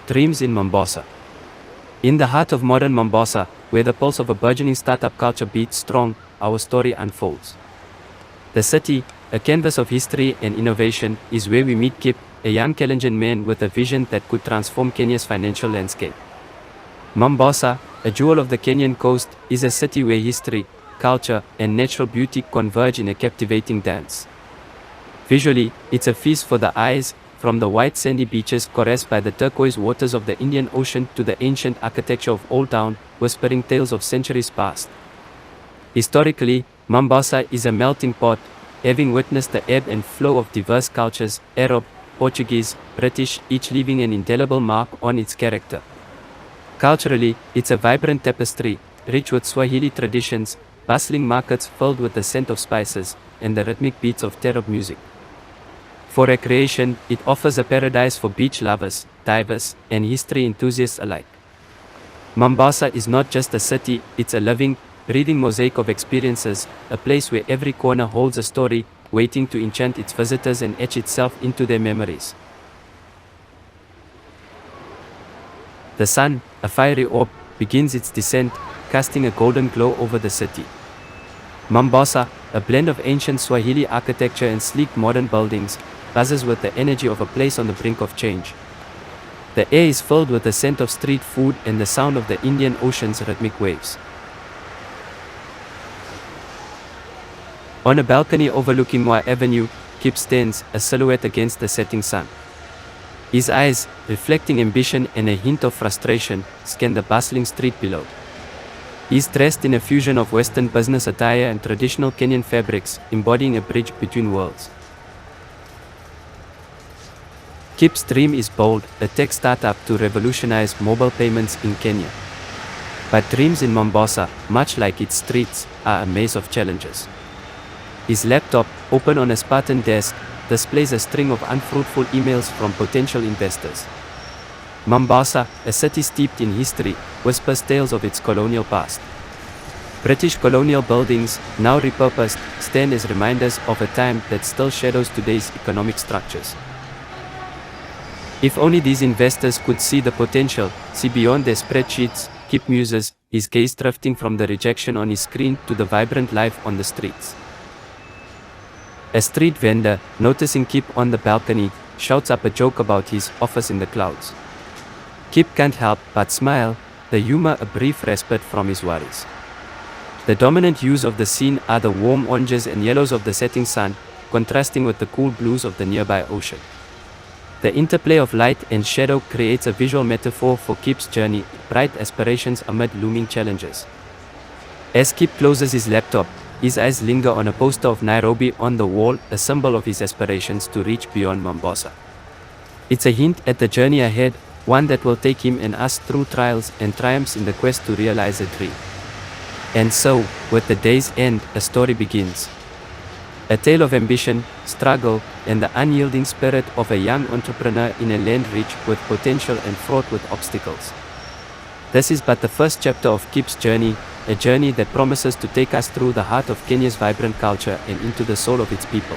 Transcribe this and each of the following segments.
Dreams in Mombasa. In the heart of modern Mombasa, where the pulse of a burgeoning startup culture beats strong, our story unfolds. The city, a canvas of history and innovation, is where we meet Kip, a young Kalenjin man with a vision that could transform Kenya's financial landscape. Mombasa, a jewel of the Kenyan coast, is a city where history, culture, and natural beauty converge in a captivating dance. Visually, it's a feast for the eyes, from the white sandy beaches caressed by the turquoise waters of the Indian Ocean to the ancient architecture of Old Town, whispering tales of centuries past. Historically, Mombasa is a melting pot, having witnessed the ebb and flow of diverse cultures, Arab, Portuguese, British, each leaving an indelible mark on its character. Culturally, it's a vibrant tapestry, rich with Swahili traditions, bustling markets filled with the scent of spices, and the rhythmic beats of Tarab music. For recreation, it offers a paradise for beach lovers, divers, and history enthusiasts alike. Mombasa is not just a city, it's a living, breathing mosaic of experiences, a place where every corner holds a story, waiting to enchant its visitors and etch itself into their memories. The sun, a fiery orb, begins its descent, casting a golden glow over the city. Mombasa, a blend of ancient Swahili architecture and sleek modern buildings, buzzes with the energy of a place on the brink of change. The air is filled with the scent of street food and the sound of the Indian Ocean's rhythmic waves. On a balcony overlooking Moa Avenue, Kip stands, a silhouette against the setting sun. His eyes, reflecting ambition and a hint of frustration, scan the bustling street below. He is dressed in a fusion of Western business attire and traditional Kenyan fabrics, embodying a bridge between worlds. Kip's dream is bold, a tech startup to revolutionize mobile payments in Kenya. But dreams in Mombasa, much like its streets, are a maze of challenges. His laptop, open on a Spartan desk, displays a string of unfruitful emails from potential investors. Mombasa, a city steeped in history, whispers tales of its colonial past. British colonial buildings, now repurposed, stand as reminders of a time that still shadows today's economic structures. If only these investors could see the potential, see beyond their spreadsheets, Kip muses, his gaze drifting from the rejection on his screen to the vibrant life on the streets. A street vendor, noticing Kip on the balcony, shouts up a joke about his office in the clouds. Kip can't help but smile, the humor a brief respite from his worries. The dominant hues of the scene are the warm oranges and yellows of the setting sun, contrasting with the cool blues of the nearby ocean. The interplay of light and shadow creates a visual metaphor for Kip's journey, bright aspirations amid looming challenges. As Kip closes his laptop, his eyes linger on a poster of Nairobi on the wall, a symbol of his aspirations to reach beyond Mombasa. It's a hint at the journey ahead, one that will take him and us through trials and triumphs in the quest to realize a dream. And so, with the day's end, a story begins. A tale of ambition, struggle, and the unyielding spirit of a young entrepreneur in a land rich with potential and fraught with obstacles. This is but the first chapter of Kip's journey, a journey that promises to take us through the heart of Kenya's vibrant culture and into the soul of its people.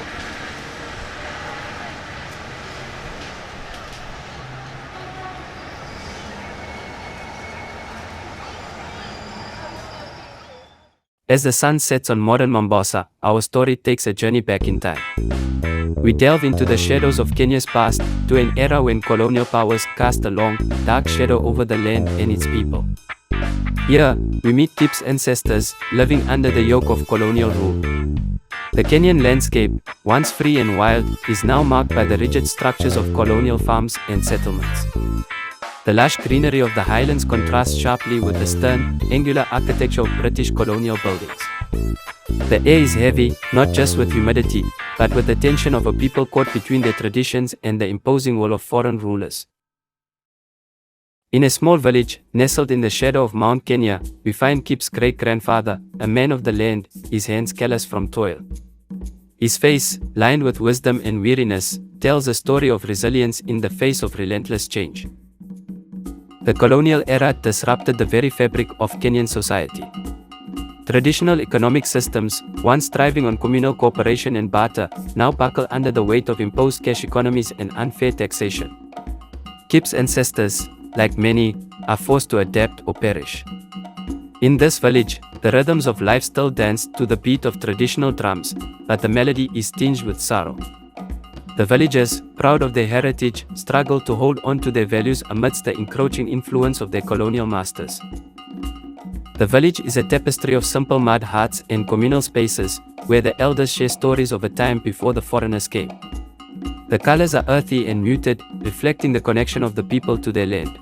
As the sun sets on modern Mombasa, our story takes a journey back in time. We delve into the shadows of Kenya's past, to an era when colonial powers cast a long, dark shadow over the land and its people. Here, we meet Kip's ancestors, living under the yoke of colonial rule. The Kenyan landscape, once free and wild, is now marked by the rigid structures of colonial farms and settlements. The lush greenery of the highlands contrasts sharply with the stern, angular architecture of British colonial buildings. The air is heavy, not just with humidity, but with the tension of a people caught between their traditions and the imposing will of foreign rulers. In a small village, nestled in the shadow of Mount Kenya, we find Kip's great-grandfather, a man of the land, his hands callous from toil. His face, lined with wisdom and weariness, tells a story of resilience in the face of relentless change. The colonial era disrupted the very fabric of Kenyan society. Traditional economic systems, once thriving on communal cooperation and barter, now buckle under the weight of imposed cash economies and unfair taxation. Kip's ancestors, like many, are forced to adapt or perish. In this village, the rhythms of life still dance to the beat of traditional drums, but the melody is tinged with sorrow. The villagers, proud of their heritage, struggle to hold on to their values amidst the encroaching influence of their colonial masters. The village is a tapestry of simple mud huts and communal spaces, where the elders share stories of a time before the foreigners came. The colors are earthy and muted, reflecting the connection of the people to their land.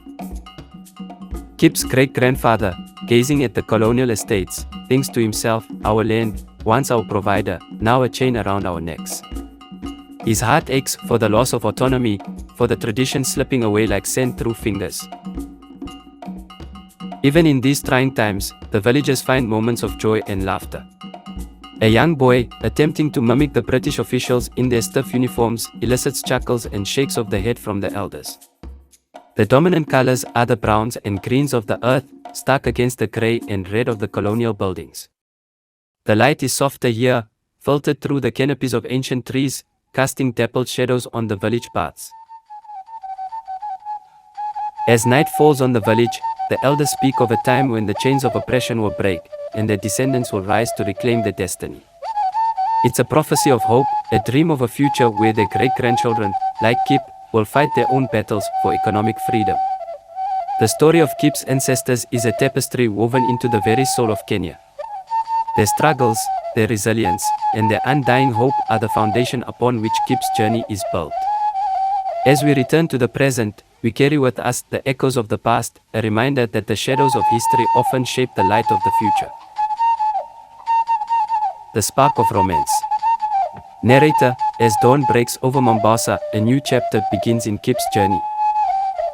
Kip's great-grandfather, gazing at the colonial estates, thinks to himself, "Our land, once our provider, now a chain around our necks." His heart aches for the loss of autonomy, for the tradition slipping away like sand through fingers. Even in these trying times, the villagers find moments of joy and laughter. A young boy, attempting to mimic the British officials in their stiff uniforms, elicits chuckles and shakes of the head from the elders. The dominant colors are the browns and greens of the earth, stuck against the grey and red of the colonial buildings. The light is softer here, filtered through the canopies of ancient trees, casting dappled shadows on the village paths. As night falls on the village, the elders speak of a time when the chains of oppression will break, and their descendants will rise to reclaim their destiny. It's a prophecy of hope, a dream of a future where their great-grandchildren, like Kip, will fight their own battles for economic freedom. The story of Kip's ancestors is a tapestry woven into the very soul of Kenya. Their struggles, their resilience, and their undying hope are the foundation upon which Kip's journey is built. As we return to the present, we carry with us the echoes of the past, a reminder that the shadows of history often shape the light of the future. The spark of romance. Narrator, as dawn breaks over Mombasa, a new chapter begins in Kip's journey.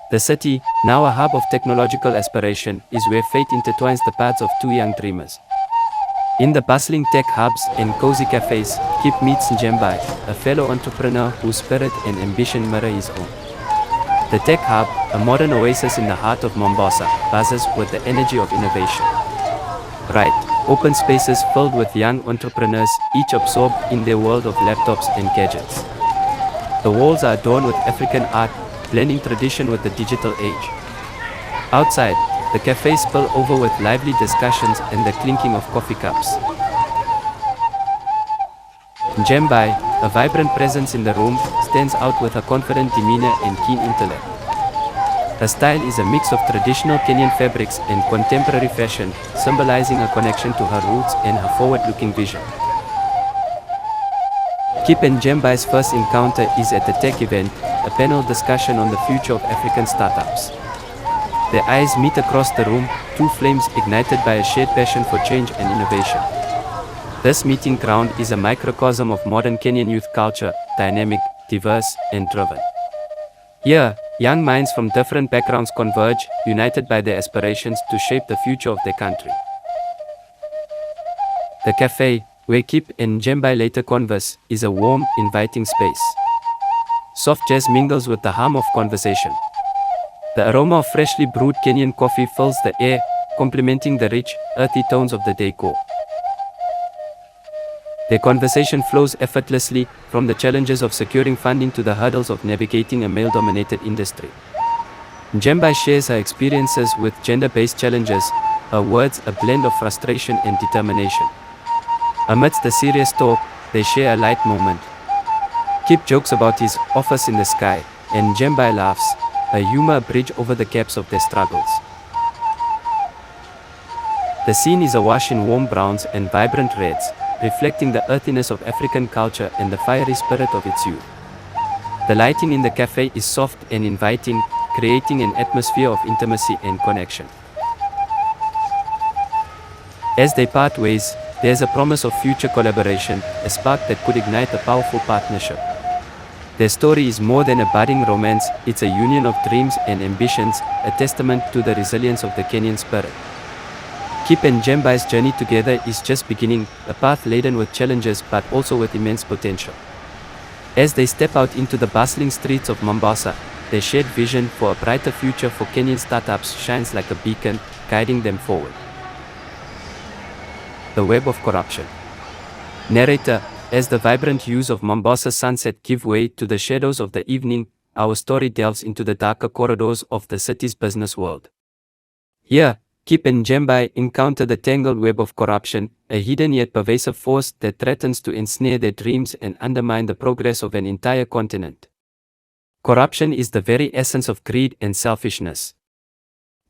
The city, now a hub of technological aspiration, is where fate intertwines the paths of two young dreamers. In the bustling tech hubs and cozy cafes, Kip meets Njambi, a fellow entrepreneur whose spirit and ambition mirror his own. The tech hub, a modern oasis in the heart of Mombasa, buzzes with the energy of innovation. Bright, open spaces filled with young entrepreneurs, each absorbed in their world of laptops and gadgets. The walls are adorned with African art, blending tradition with the digital age. Outside, the cafes spill over with lively discussions and the clinking of coffee cups. Njambi, a vibrant presence in the room, stands out with a confident demeanor and keen intellect. Her style is a mix of traditional Kenyan fabrics and contemporary fashion, symbolizing a connection to her roots and her forward-looking vision. Kip and Njambi's first encounter is at the tech event, a panel discussion on the future of African startups. Their eyes meet across the room, two flames ignited by a shared passion for change and innovation. This meeting ground is a microcosm of modern Kenyan youth culture, dynamic, diverse, and driven. Here, young minds from different backgrounds converge, united by their aspirations to shape the future of their country. The cafe, where Kip and Njambi later converse, is a warm, inviting space. Soft jazz mingles with the hum of conversation. The aroma of freshly brewed Kenyan coffee fills the air, complementing the rich, earthy tones of the decor. Their conversation flows effortlessly, from the challenges of securing funding to the hurdles of navigating a male-dominated industry. Njambi shares her experiences with gender-based challenges, her words a blend of frustration and determination. Amidst the serious talk, they share a light moment. Kip jokes about his office in the sky, and Njambi laughs, her humor a bridge over the gaps of their struggles. The scene is awash in warm browns and vibrant reds, reflecting the earthiness of African culture and the fiery spirit of its youth. The lighting in the cafe is soft and inviting, creating an atmosphere of intimacy and connection. As they part ways, there's a promise of future collaboration, a spark that could ignite a powerful partnership. Their story is more than a budding romance, it's a union of dreams and ambitions, a testament to the resilience of the Kenyan spirit. Kip and Njambi's journey together is just beginning, a path laden with challenges but also with immense potential. As they step out into the bustling streets of Mombasa, their shared vision for a brighter future for Kenyan startups shines like a beacon, guiding them forward. The web of corruption. Narrator, as the vibrant hues of Mombasa's sunset give way to the shadows of the evening, our story delves into the darker corridors of the city's business world. Here, Kip and Njambi encounter the tangled web of corruption, a hidden yet pervasive force that threatens to ensnare their dreams and undermine the progress of an entire continent. Corruption is the very essence of greed and selfishness.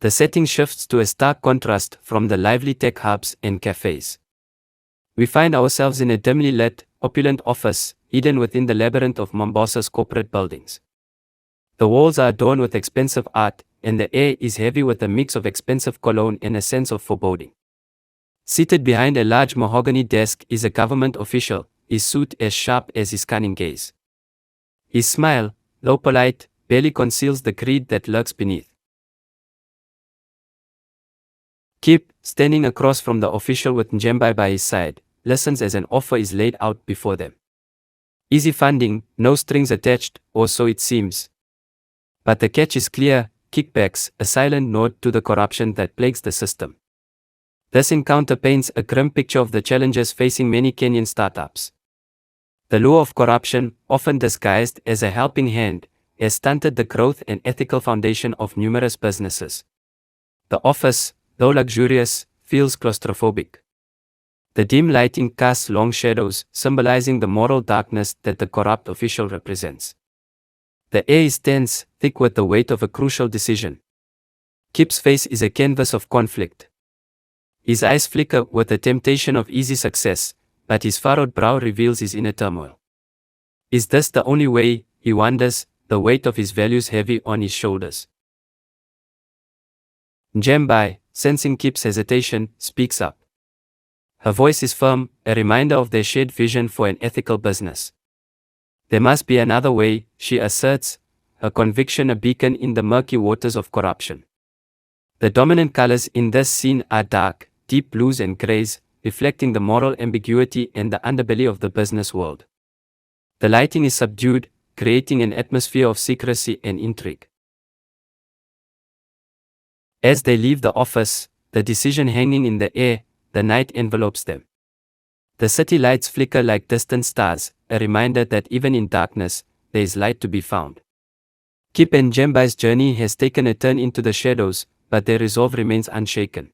The setting shifts to a stark contrast from the lively tech hubs and cafes. We find ourselves in a dimly lit, opulent office, hidden within the labyrinth of Mombasa's corporate buildings. The walls are adorned with expensive art, and the air is heavy with a mix of expensive cologne and a sense of foreboding. Seated behind a large mahogany desk is a government official, his suit as sharp as his cunning gaze. His smile, though polite, barely conceals the greed that lurks beneath. Kip, standing across from the official with Njambi by his side, listens as an offer is laid out before them. Easy funding, no strings attached, or so it seems. But the catch is clear: kickbacks, a silent nod to the corruption that plagues the system. This encounter paints a grim picture of the challenges facing many Kenyan startups. The lure of corruption, often disguised as a helping hand, has stunted the growth and ethical foundation of numerous businesses. The office, though luxurious, feels claustrophobic. The dim lighting casts long shadows, symbolizing the moral darkness that the corrupt official represents. The air is tense, thick with the weight of a crucial decision. Kip's face is a canvas of conflict. His eyes flicker with the temptation of easy success, but his furrowed brow reveals his inner turmoil. Is this the only way, he wonders, the weight of his values heavy on his shoulders? Njambi, sensing Kip's hesitation, speaks up. Her voice is firm, a reminder of their shared vision for an ethical business. There must be another way, she asserts, her conviction a beacon in the murky waters of corruption. The dominant colors in this scene are dark, deep blues and grays, reflecting the moral ambiguity and the underbelly of the business world. The lighting is subdued, creating an atmosphere of secrecy and intrigue. As they leave the office, the decision hanging in the air, the night envelopes them. The city lights flicker like distant stars, a reminder that even in darkness, there is light to be found. Kip and Njambi's journey has taken a turn into the shadows, but their resolve remains unshaken.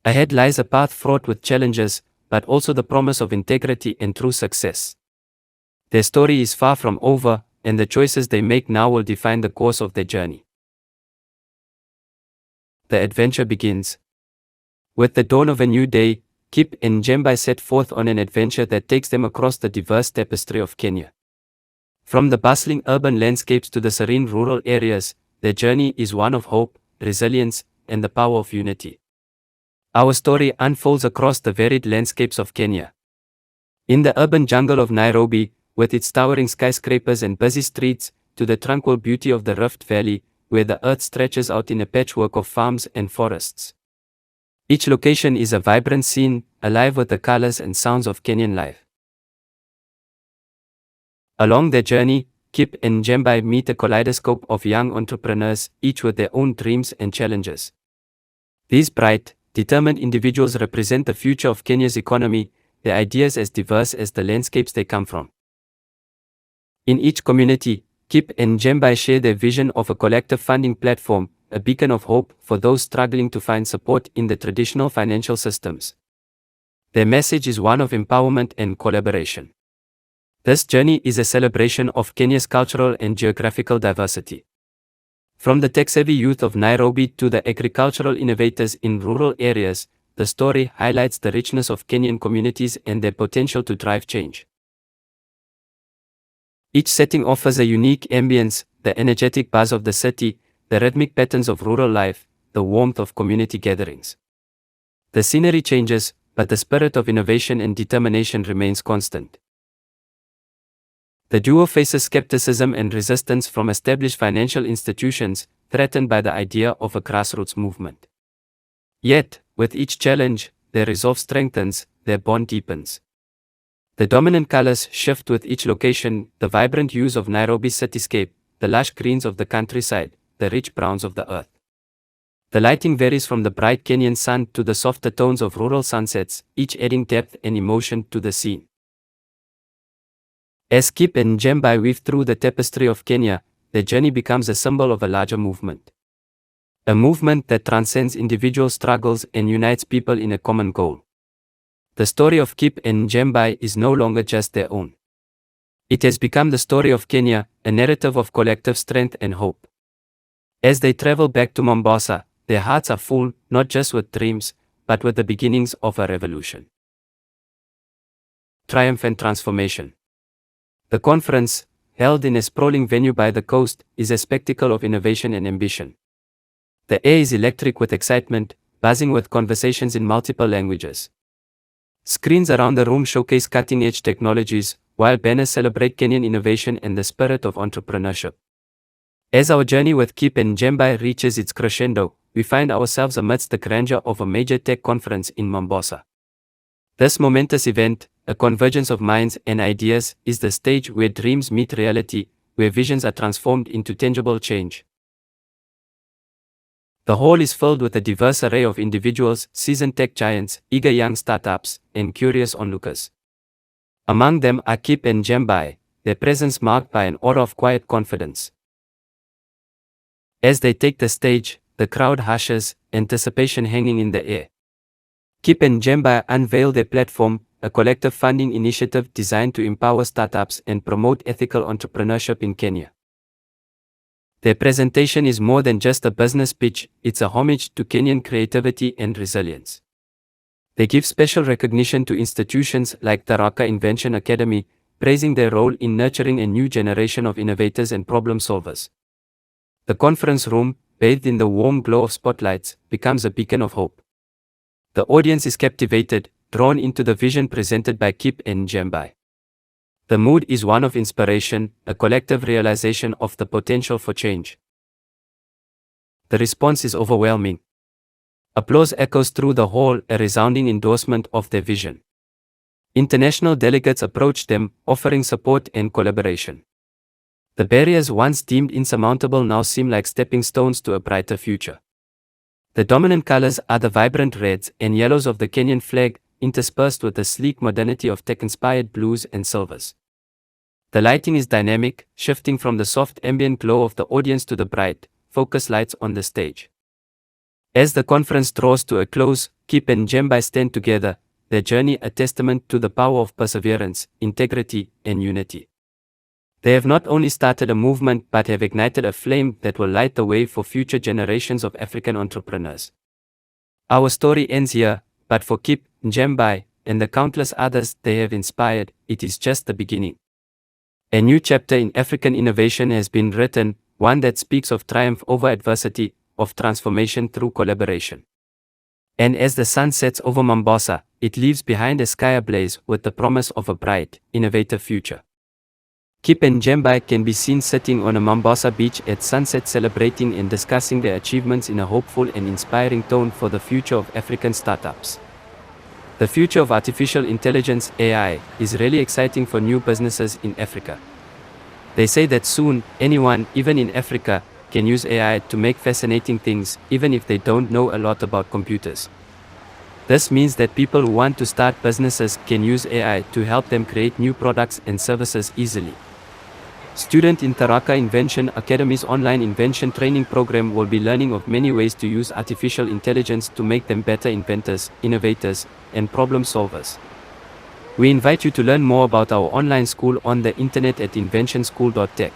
Ahead lies a path fraught with challenges, but also the promise of integrity and true success. Their story is far from over, and the choices they make now will define the course of their journey. The adventure begins. With the dawn of a new day, Kip and Njambi set forth on an adventure that takes them across the diverse tapestry of Kenya. From the bustling urban landscapes to the serene rural areas, their journey is one of hope, resilience, and the power of unity. Our story unfolds across the varied landscapes of Kenya. In the urban jungle of Nairobi, with its towering skyscrapers and busy streets, to the tranquil beauty of the Rift Valley, where the earth stretches out in a patchwork of farms and forests. Each location is a vibrant scene, alive with the colors and sounds of Kenyan life. Along their journey, Kip and Njambi meet a kaleidoscope of young entrepreneurs, each with their own dreams and challenges. These bright, determined individuals represent the future of Kenya's economy, their ideas as diverse as the landscapes they come from. In each community, Kip and Njambi share their vision of a collective funding platform, a beacon of hope for those struggling to find support in the traditional financial systems. Their message is one of empowerment and collaboration. This journey is a celebration of Kenya's cultural and geographical diversity. From the tech-savvy youth of Nairobi to the agricultural innovators in rural areas, the story highlights the richness of Kenyan communities and their potential to drive change. Each setting offers a unique ambience, the energetic buzz of the city, the rhythmic patterns of rural life, the warmth of community gatherings. The scenery changes, but the spirit of innovation and determination remains constant. The duo faces skepticism and resistance from established financial institutions, threatened by the idea of a grassroots movement. Yet, with each challenge, their resolve strengthens, their bond deepens. The dominant colors shift with each location, the vibrant hues of Nairobi's cityscape, the lush greens of the countryside, the rich browns of the earth. The lighting varies from the bright Kenyan sun to the softer tones of rural sunsets, each adding depth and emotion to the scene. As Kip and Njambi weave through the tapestry of Kenya, their journey becomes a symbol of a larger movement. A movement that transcends individual struggles and unites people in a common goal. The story of Kip and Njambi is no longer just their own. It has become the story of Kenya, a narrative of collective strength and hope. As they travel back to Mombasa, their hearts are full, not just with dreams, but with the beginnings of a revolution. Triumph and transformation. The conference, held in a sprawling venue by the coast, is a spectacle of innovation and ambition. The air is electric with excitement, buzzing with conversations in multiple languages. Screens around the room showcase cutting-edge technologies, while banners celebrate Kenyan innovation and the spirit of entrepreneurship. As our journey with Kip and Njambi reaches its crescendo, we find ourselves amidst the grandeur of a major tech conference in Mombasa. This momentous event, a convergence of minds and ideas, is the stage where dreams meet reality, where visions are transformed into tangible change. The hall is filled with a diverse array of individuals, seasoned tech giants, eager young startups, and curious onlookers. Among them are Kip and Njambi, their presence marked by an aura of quiet confidence. As they take the stage, the crowd hushes, anticipation hanging in the air. Kip and Njambi unveil their platform, a collective funding initiative designed to empower startups and promote ethical entrepreneurship in Kenya. Their presentation is more than just a business pitch, it's a homage to Kenyan creativity and resilience. They give special recognition to institutions like the Raka Invention Academy, praising their role in nurturing a new generation of innovators and problem solvers. The conference room, bathed in the warm glow of spotlights, becomes a beacon of hope. The audience is captivated, drawn into the vision presented by Kip and Njambi. The mood is one of inspiration, a collective realization of the potential for change. The response is overwhelming. Applause echoes through the hall, a resounding endorsement of their vision. International delegates approach them, offering support and collaboration. The barriers once deemed insurmountable now seem like stepping stones to a brighter future. The dominant colors are the vibrant reds and yellows of the Kenyan flag, interspersed with the sleek modernity of tech-inspired blues and silvers. The lighting is dynamic, shifting from the soft ambient glow of the audience to the bright, focused lights on the stage. As the conference draws to a close, Kip and Njambi stand together, their journey a testament to the power of perseverance, integrity, and unity. They have not only started a movement but have ignited a flame that will light the way for future generations of African entrepreneurs. Our story ends here, but for Kip, Njambi, and the countless others they have inspired, it is just the beginning. A new chapter in African innovation has been written, one that speaks of triumph over adversity, of transformation through collaboration. And as the sun sets over Mombasa, it leaves behind a sky ablaze with the promise of a bright, innovative future. Kip and Njambi can be seen sitting on a Mombasa beach at sunset celebrating and discussing their achievements in a hopeful and inspiring tone for the future of African startups. The future of artificial intelligence (AI) is really exciting for new businesses in Africa. They say that soon, anyone, even in Africa, can use AI to make fascinating things, even if they don't know a lot about computers. This means that people who want to start businesses can use AI to help them create new products and services easily. Students in the Raka Invention Academy's online invention training program will be learning of many ways to use artificial intelligence to make them better inventors, innovators, and problem solvers. We invite you to learn more about our online school on the internet at inventionschool.tech.